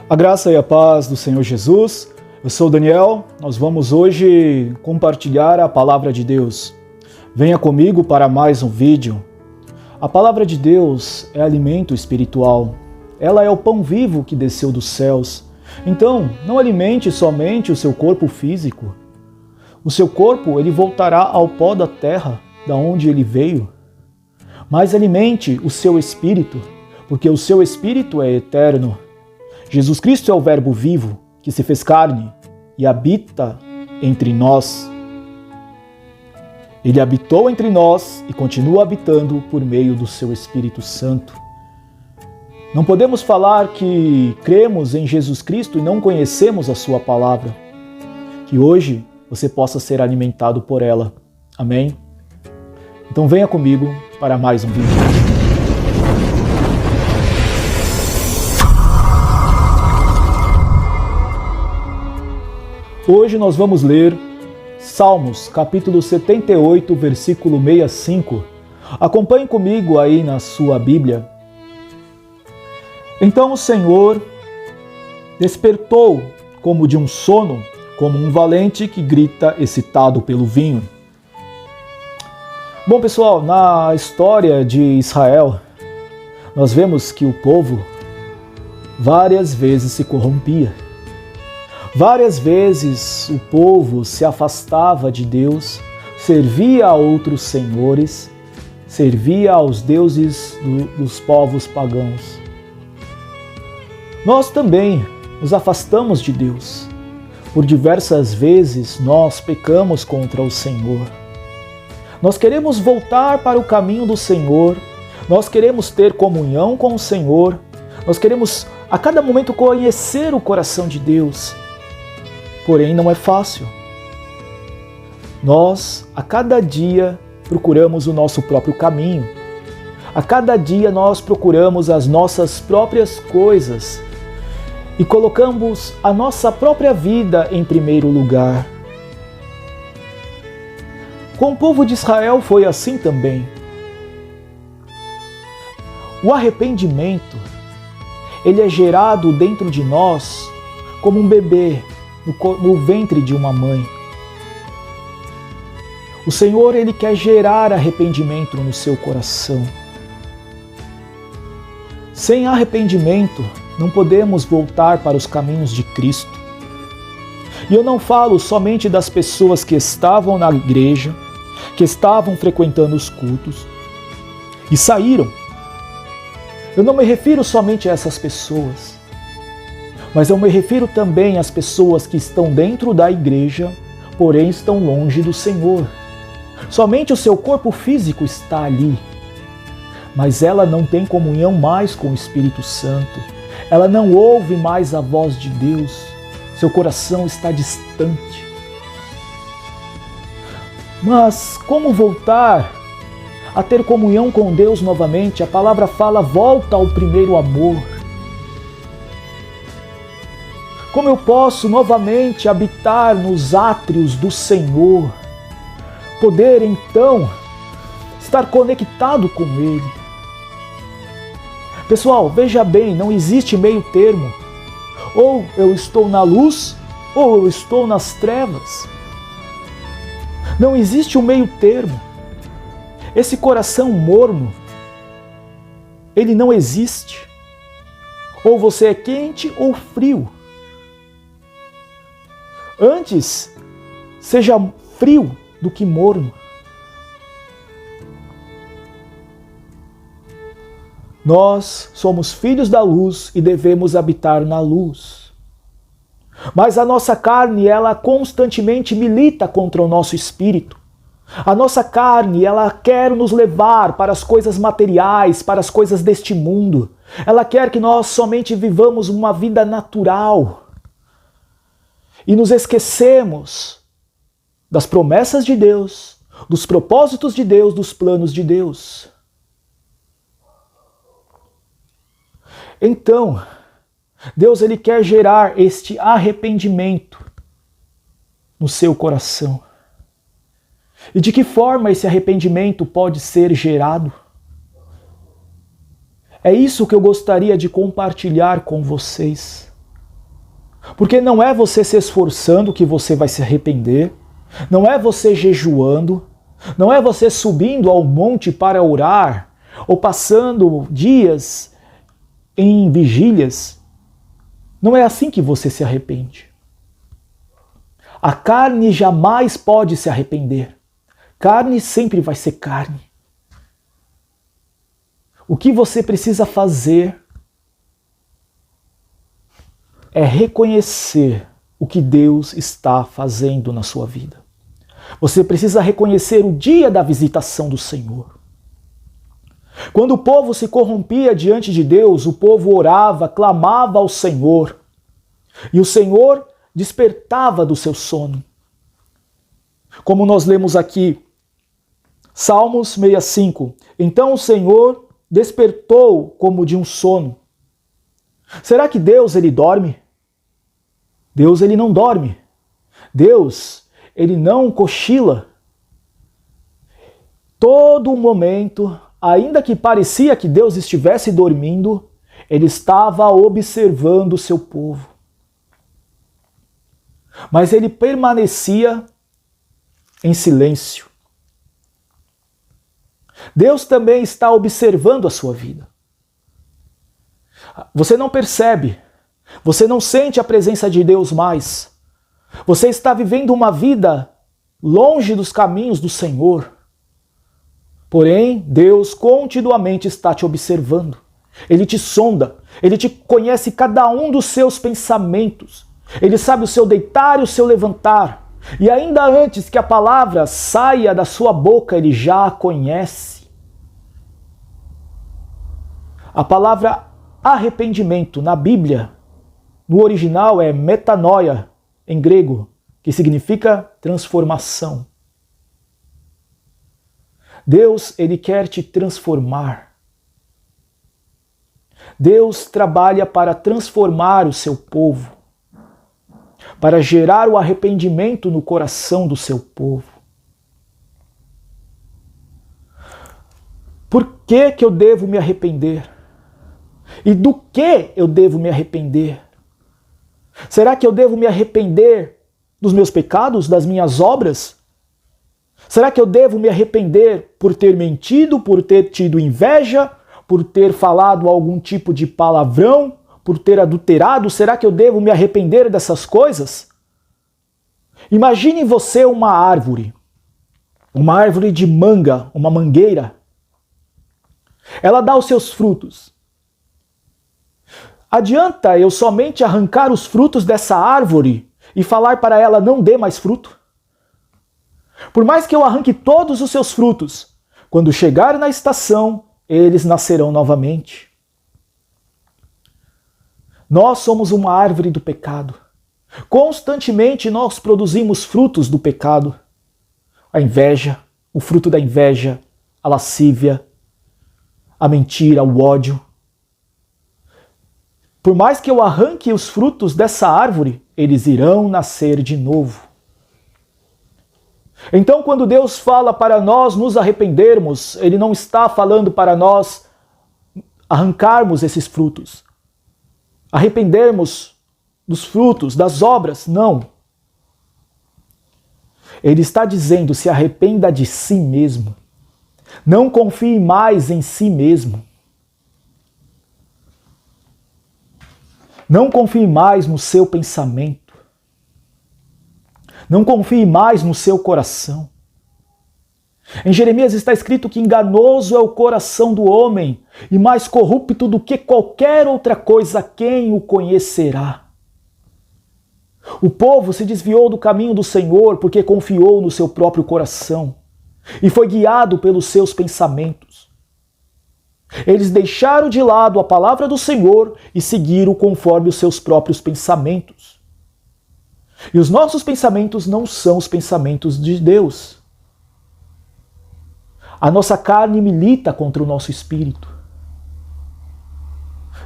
A graça e a paz do Senhor Jesus. Eu sou o Daniel. Nós vamos hoje compartilhar a palavra de Deus. Venha comigo para mais um vídeo. A palavra de Deus é alimento espiritual. Ela é o pão vivo que desceu dos céus. Então, não alimente somente o seu corpo físico. O seu corpo, ele voltará ao pó da terra, da onde ele veio. Mas alimente o seu espírito, porque o seu espírito é eterno. Jesus Cristo é o Verbo vivo que se fez carne e habita entre nós. Ele habitou entre nós e continua habitando por meio do seu Espírito Santo. Não podemos falar que cremos em Jesus Cristo e não conhecemos a sua palavra. Que hoje você possa ser alimentado por ela. Amém? Então venha comigo para mais um vídeo. Hoje nós vamos ler Salmos, capítulo 78, versículo 65. Acompanhe comigo aí na sua Bíblia. Então o Senhor despertou como de um sono, como um valente que grita excitado pelo vinho. Bom, pessoal, na história de Israel, nós vemos que o povo várias vezes se corrompia. Várias vezes o povo se afastava de Deus, servia a outros senhores, servia aos deuses dos povos pagãos. Nós também nos afastamos de Deus. Por diversas vezes nós pecamos contra o Senhor. Nós queremos voltar para o caminho do Senhor, nós queremos ter comunhão com o Senhor, nós queremos a cada momento conhecer o coração de Deus. Porém, não é fácil. Nós, a cada dia, procuramos o nosso próprio caminho. A cada dia nós procuramos as nossas próprias coisas e colocamos a nossa própria vida em primeiro lugar. Com o povo de Israel foi assim também. O arrependimento, ele é gerado dentro de nós como um bebê no ventre de uma mãe. O Senhor, ele quer gerar arrependimento no seu coração. Sem arrependimento, não podemos voltar para os caminhos de Cristo. E eu não falo somente das pessoas que estavam na igreja, que estavam frequentando os cultos e saíram. Eu não me refiro somente a essas pessoas, mas eu me refiro também às pessoas que estão dentro da igreja, porém estão longe do Senhor. Somente o seu corpo físico está ali, mas ela não tem comunhão mais com o Espírito Santo. Ela não ouve mais a voz de Deus. Seu coração está distante. Mas como voltar a ter comunhão com Deus novamente? A palavra fala, volta ao primeiro amor. Como eu posso novamente habitar nos átrios do Senhor? Poder então estar conectado com Ele. Pessoal, veja bem, não existe meio termo. Ou eu estou na luz, ou eu estou nas trevas. Não existe um meio termo. Esse coração morno, ele não existe. Ou você é quente ou frio. Antes, seja frio do que morno. Nós somos filhos da luz e devemos habitar na luz. Mas a nossa carne, ela constantemente milita contra o nosso espírito. A nossa carne, ela quer nos levar para as coisas materiais, para as coisas deste mundo. Ela quer que nós somente vivamos uma vida natural. E nos esquecemos das promessas de Deus, dos propósitos de Deus, dos planos de Deus. Então, Deus, ele quer gerar este arrependimento no seu coração. E de que forma esse arrependimento pode ser gerado? É isso que eu gostaria de compartilhar com vocês. Porque não é você se esforçando que você vai se arrepender, não é você jejuando, não é você subindo ao monte para orar, ou passando dias em vigílias. Não é assim que você se arrepende. A carne jamais pode se arrepender. Carne sempre vai ser carne. O que você precisa fazer é reconhecer o que Deus está fazendo na sua vida. Você precisa reconhecer o dia da visitação do Senhor. Quando o povo se corrompia diante de Deus, o povo orava, clamava ao Senhor, e o Senhor despertava do seu sono. Como nós lemos aqui, Salmos 65. Então o Senhor despertou como de um sono. Será que Deus ele dorme? Deus ele não dorme. Deus ele não cochila. Todo momento, ainda que parecia que Deus estivesse dormindo, ele estava observando o seu povo. Mas ele permanecia em silêncio. Deus também está observando a sua vida. Você não percebe, você não sente a presença de Deus mais. Você está vivendo uma vida longe dos caminhos do Senhor. Porém, Deus continuamente está te observando. Ele te sonda, ele te conhece cada um dos seus pensamentos. Ele sabe o seu deitar e o seu levantar. E ainda antes que a palavra saia da sua boca, ele já a conhece. A palavra arrependimento na Bíblia, no original é metanoia, em grego, que significa transformação. Deus, ele quer te transformar. Deus trabalha para transformar o seu povo, para gerar o arrependimento no coração do seu povo. Por que eu devo me arrepender? E do que eu devo me arrepender? Será que eu devo me arrepender dos meus pecados, das minhas obras? Será que eu devo me arrepender por ter mentido, por ter tido inveja, por ter falado algum tipo de palavrão, por ter adulterado? Será que eu devo me arrepender dessas coisas? Imagine você uma árvore de manga, uma mangueira. Ela dá os seus frutos. Adianta eu somente arrancar os frutos dessa árvore e falar para ela não dê mais fruto? Por mais que eu arranque todos os seus frutos, quando chegar na estação, eles nascerão novamente. Nós somos uma árvore do pecado. Constantemente nós produzimos frutos do pecado. A inveja, o fruto da inveja, a lascívia, a mentira, o ódio. Por mais que eu arranque os frutos dessa árvore, eles irão nascer de novo. Então, quando Deus fala para nós nos arrependermos, Ele não está falando para nós arrancarmos esses frutos. Arrependermos dos frutos, das obras, não. Ele está dizendo, se arrependa de si mesmo. Não confie mais em si mesmo. Não confie mais no seu pensamento. Não confie mais no seu coração. Em Jeremias está escrito que enganoso é o coração do homem e mais corrupto do que qualquer outra coisa, quem o conhecerá? O povo se desviou do caminho do Senhor porque confiou no seu próprio coração e foi guiado pelos seus pensamentos. Eles deixaram de lado a palavra do Senhor e seguiram conforme os seus próprios pensamentos. E os nossos pensamentos não são os pensamentos de Deus. A nossa carne milita contra o nosso espírito.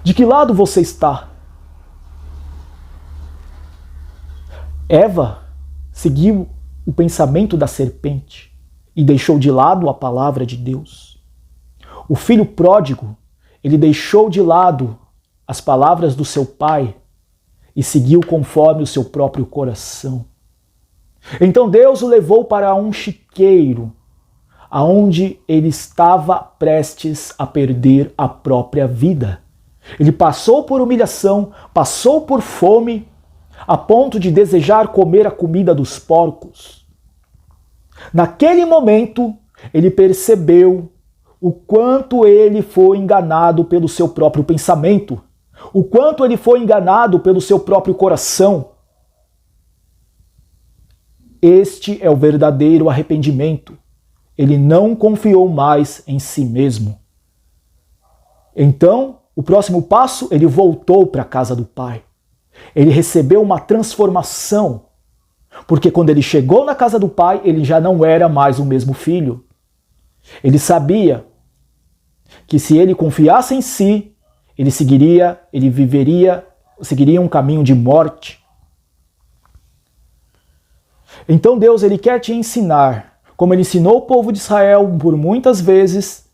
De que lado você está? Eva seguiu o pensamento da serpente e deixou de lado a palavra de Deus. O filho pródigo, ele deixou de lado as palavras do seu pai e seguiu conforme o seu próprio coração. Então Deus o levou para um chiqueiro, aonde ele estava prestes a perder a própria vida. Ele passou por humilhação, passou por fome, a ponto de desejar comer a comida dos porcos. Naquele momento, ele percebeu o quanto ele foi enganado pelo seu próprio pensamento, o quanto ele foi enganado pelo seu próprio coração. Este é o verdadeiro arrependimento. Ele não confiou mais em si mesmo. Então, o próximo passo, ele voltou para a casa do pai. Ele recebeu uma transformação, porque quando ele chegou na casa do pai, ele já não era mais o mesmo filho. Ele sabia que se ele confiasse em si, ele seguiria um caminho de morte. Então Deus, ele quer te ensinar, como ele ensinou o povo de Israel por muitas vezes,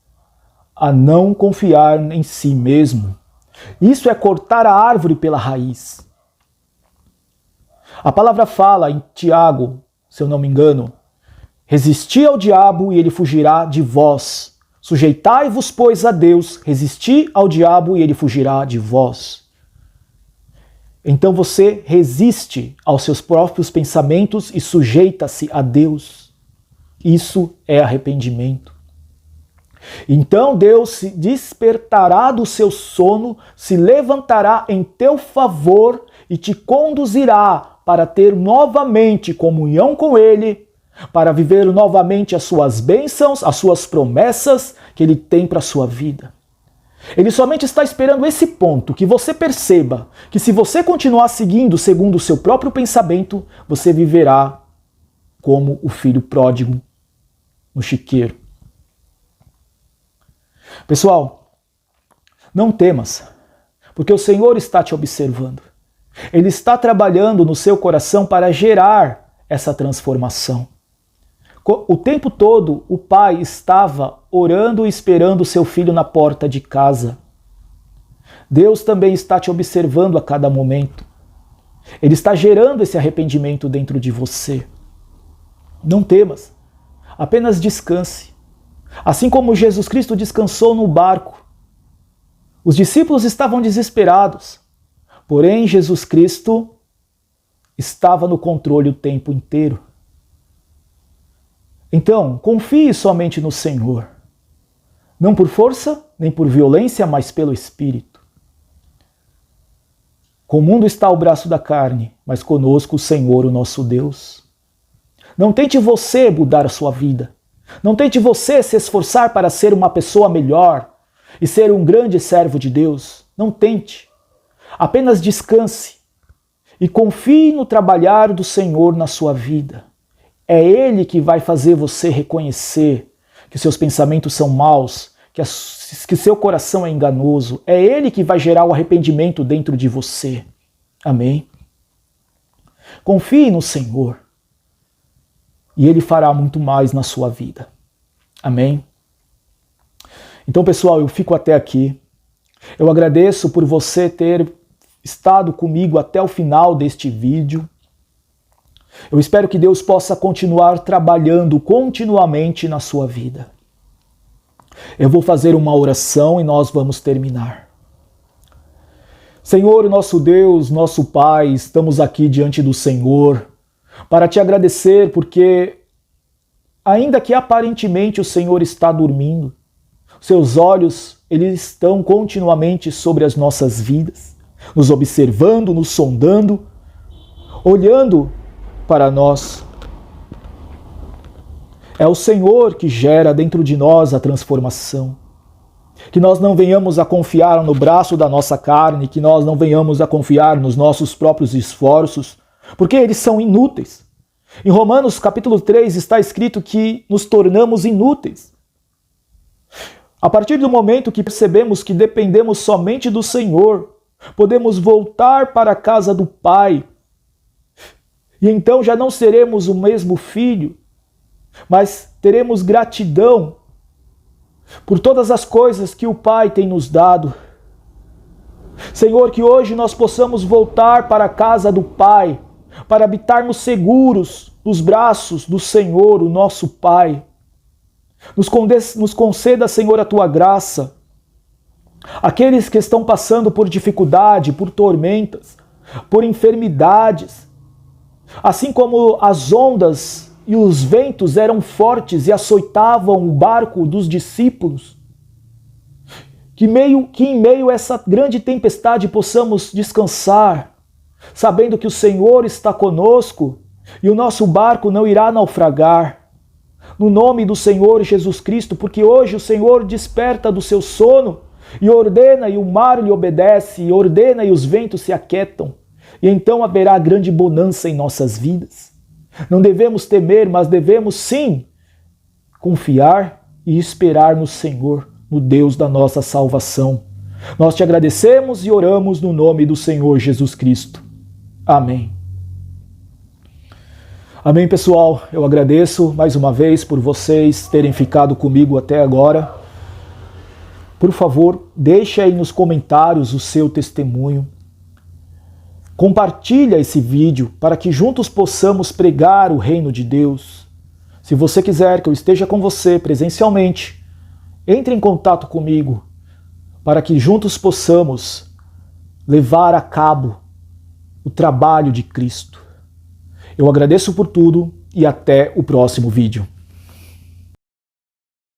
a não confiar em si mesmo. Isso é cortar a árvore pela raiz. A palavra fala em Tiago, se eu não me engano, resisti ao diabo e ele fugirá de vós. Sujeitai-vos, pois, a Deus, resisti ao diabo e ele fugirá de vós. Então você resiste aos seus próprios pensamentos e sujeita-se a Deus. Isso é arrependimento. Então Deus se despertará do seu sono, se levantará em teu favor e te conduzirá para ter novamente comunhão com Ele, para viver novamente as suas bênçãos, as suas promessas que Ele tem para a sua vida. Ele somente está esperando esse ponto, que você perceba que se você continuar seguindo segundo o seu próprio pensamento, você viverá como o filho pródigo no chiqueiro. Pessoal, não temas, porque o Senhor está te observando. Ele está trabalhando no seu coração para gerar essa transformação. O tempo todo, o pai estava orando e esperando o seu filho na porta de casa. Deus também está te observando a cada momento. Ele está gerando esse arrependimento dentro de você. Não temas, apenas descanse. Assim como Jesus Cristo descansou no barco. Os discípulos estavam desesperados, porém Jesus Cristo estava no controle o tempo inteiro. Então, confie somente no Senhor, não por força nem por violência, mas pelo Espírito. Com o mundo está o braço da carne, mas conosco o Senhor, o nosso Deus. Não tente você mudar a sua vida. Não tente você se esforçar para ser uma pessoa melhor e ser um grande servo de Deus. Não tente. Apenas descanse e confie no trabalhar do Senhor na sua vida. É Ele que vai fazer você reconhecer que seus pensamentos são maus, que seu coração é enganoso. É Ele que vai gerar o arrependimento dentro de você. Amém? Confie no Senhor. E Ele fará muito mais na sua vida. Amém? Então, pessoal, eu fico até aqui. Eu agradeço por você ter estado comigo até o final deste vídeo. Eu espero que Deus possa continuar trabalhando continuamente na sua vida. Eu vou fazer uma oração e nós vamos terminar. Senhor, nosso Deus, nosso Pai, estamos aqui diante do Senhor para te agradecer porque, ainda que aparentemente o Senhor está dormindo, seus olhos eles estão continuamente sobre as nossas vidas, nos observando, nos sondando, olhando para nós. É o Senhor que gera dentro de nós a transformação. Que nós não venhamos a confiar no braço da nossa carne, que nós não venhamos a confiar nos nossos próprios esforços, porque eles são inúteis. Em Romanos capítulo 3 está escrito que nos tornamos inúteis. A partir do momento que percebemos que dependemos somente do Senhor, podemos voltar para a casa do Pai. E então já não seremos o mesmo filho, mas teremos gratidão por todas as coisas que o Pai tem nos dado. Senhor, que hoje nós possamos voltar para a casa do Pai, para habitarmos seguros nos braços do Senhor, o nosso Pai. Nos conceda, Senhor, a tua graça. Aqueles que estão passando por dificuldade, por tormentas, por enfermidades, assim como as ondas e os ventos eram fortes e açoitavam o barco dos discípulos, que em meio a essa grande tempestade possamos descansar, sabendo que o Senhor está conosco e o nosso barco não irá naufragar. No nome do Senhor Jesus Cristo, porque hoje o Senhor desperta do seu sono e ordena e o mar lhe obedece, e ordena e os ventos se aquietam, e então haverá grande bonança em nossas vidas. Não devemos temer, mas devemos sim confiar e esperar no Senhor, no Deus da nossa salvação. Nós te agradecemos e oramos no nome do Senhor Jesus Cristo. Amém. Amém, pessoal. Eu agradeço mais uma vez por vocês terem ficado comigo até agora. Por favor, deixe aí nos comentários o seu testemunho. Compartilha esse vídeo para que juntos possamos pregar o reino de Deus. Se você quiser que eu esteja com você presencialmente, entre em contato comigo para que juntos possamos levar a cabo o trabalho de Cristo. Eu agradeço por tudo e até o próximo vídeo.